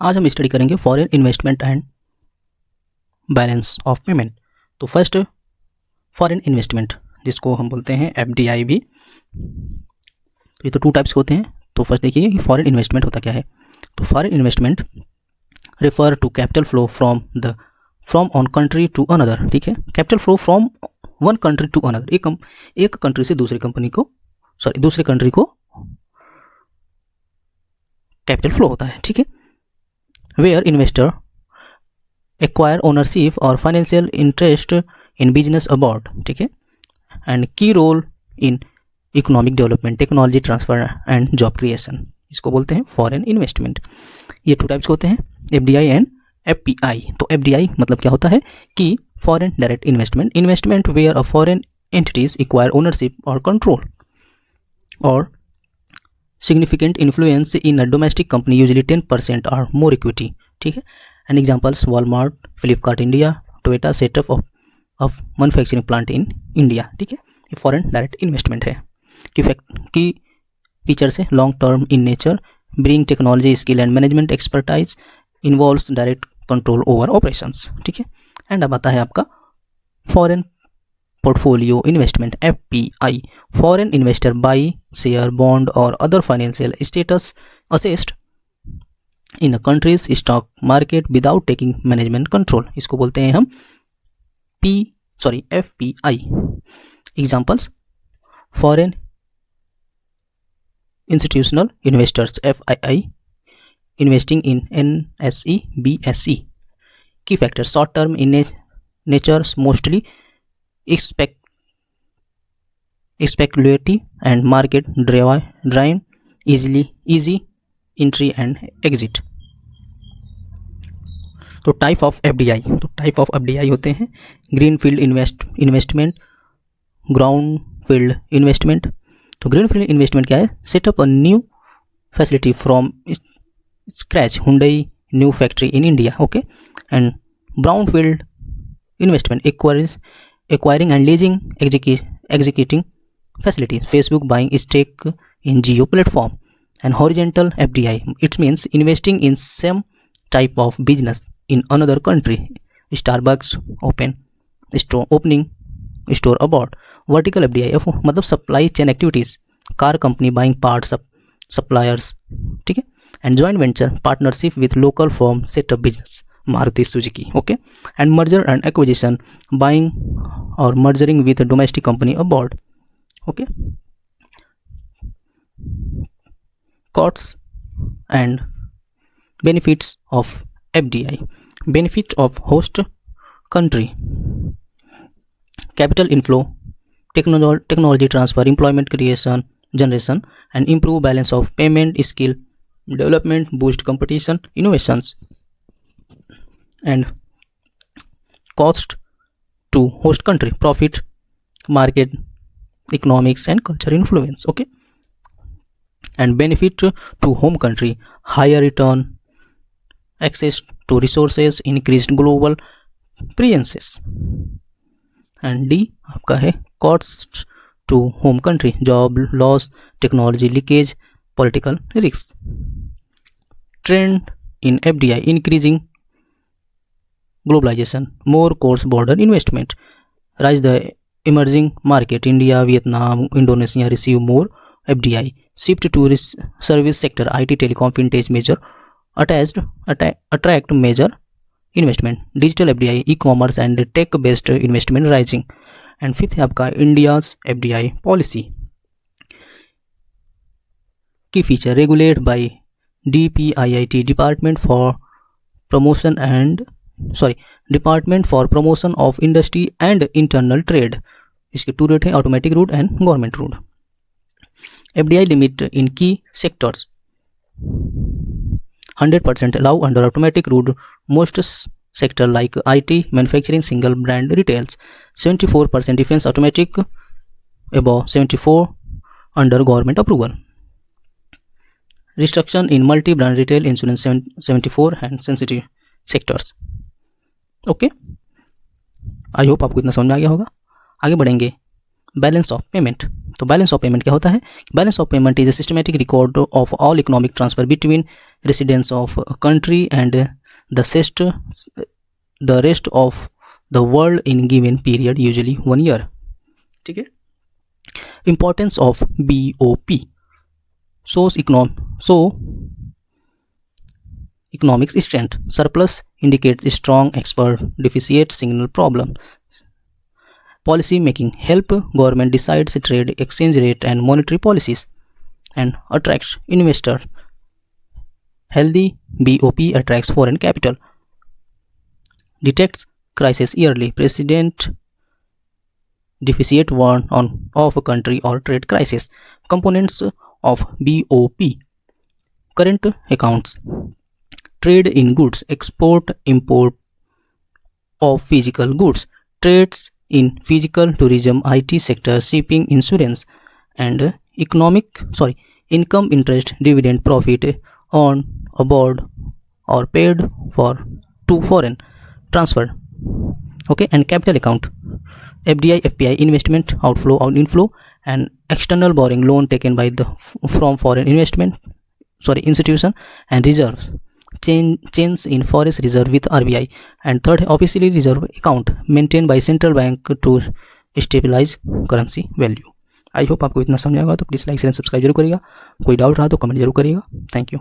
आज हम स्टडी करेंगे foreign investment and balance of payment. तो फर्स्ट फॉरेन इन्वेस्टमेंट, जिसको हम बोलते हैं एफडीआई भी। तो ये तो टू टाइप्स होते हैं। तो फर्स्ट देखिए कि फॉरेन इन्वेस्टमेंट होता क्या है। तो foreign investment refer to capital flow from one country to another. ठीक है, capital flow from one country to another, एक कंट्री से दूसरे कंट्री को कैपिटल फ्लो होता है। ठीक है, वेयर इन्वेस्टर एक्वायर ओनरशिप और financial interest in business abroad. ठीक है, and key role in economic development, technology transfer and job creation, इसको बोलते हैं फॉरेन इन्वेस्टमेंट। ये टू टाइप्स होते हैं, एफडीआई एंड एफपीआई। तो एफडीआई मतलब क्या होता है कि foreign direct investment where a foreign entities acquire ownership और कंट्रोल और significant influence in a domestic company, usually 10% or more equity. ठीक है, and examples Walmart, Flipkart India, Toyota setup of manufacturing plant in India. ठीक है, ये foreign direct investment है। Key features है long term in nature, bring technology skill and management expertise, involves direct control over operations. ठीक है, and अब आता है आपका foreign portfolio investment FPI. Foreign investor buy share, bond और other financial status assessed in a countries stock market without taking management control, इसको बोलते हैं हम FPI. Examples foreign institutional investors FII investing in NSE BSE. Key factor short term in nature, mostly speculative and market driven, easy entry and exit। तो type of FDI होते हैं green field investment, ground field investment. तो green field investment क्या है? Setup a new facility from scratch, Hyundai new factory in India. Okay, and brown field investment acquiring and leasing executing facilities, Facebook buying stake in Jio platform। And horizontal FDI, it means investing in same type of business in another country, Starbucks opening store abroad। Vertical FDI मतलब supply chain activities, car company buying parts of suppliers। ठीक है, and joint venture partnership with local firm set up business, Maruti Suzuki। okay, and merger and acquisition, buying or merging with a domestic company abroad। okay, costs and benefits of FDI। benefit of host country, capital inflow, technology transfer, employment creation generation, and improve balance of payment, skill development, boost competition, innovations। and cost to host country, profit, market economics and culture influence। okay, and benefit to home country, higher return, access to resources, increased global presence। and D आपका है cost to home country, job loss, technology leakage, political risks। trend in FDI, increasing globalization, more cross-border investment, rise the emerging market, India, Vietnam, Indonesia receive more FDI, shift to service sector, IT, telecom, fintech major attract major investment, digital FDI, e-commerce and tech-based investment rising। and fifth है आपका India's FDI policy। key feature, regulated by DPIIT, Department for Promotion of Industry and Internal Trade। इसके to root है, automatic route and government route. FDI limit in की sectors 100% allow under automatic route, most sector like IT, manufacturing, single brand retails। 74% defense automatic, above 74 under government approval। restriction in multi brand retail, insurance 74 and sensitive sectors। Okay, I hope आपको इतना समझ में आ गया होगा। आगे बढ़ेंगे balance of payment. तो balance of payment क्या होता है? Balance of payment is a systematic record of all economic transfer between residents of a country and the rest of the world in given period, usually 1 year. ठीक है. Importance of BOP. So economics strength. Surplus indicates strong export deficit signal problem. Policy making help government decides trade, exchange rate and monetary policies and attracts investor. Healthy BOP attracts foreign capital. Detects crisis yearly. President deficit warn of a country or trade crisis. Components of BOP. Current accounts. Trade in goods, export, import of physical goods, trades in physical, tourism, IT sector, shipping, insurance, and income, interest, dividend, profit on aboard or paid for to foreign transfer. Okay, and capital account, FDI, FPI, investment, outflow or inflow, and external borrowing, loan taken by from foreign institution, and reserves, change in foreign reserve with RBI, and third officially reserve account maintained by central bank to stabilize currency value. I hope आपको इतना समझ आएगा. तो please like share subscribe जरूर करिएगा. कोई doubt रहा तो कमेंट जरूर करिएगा. Thank you.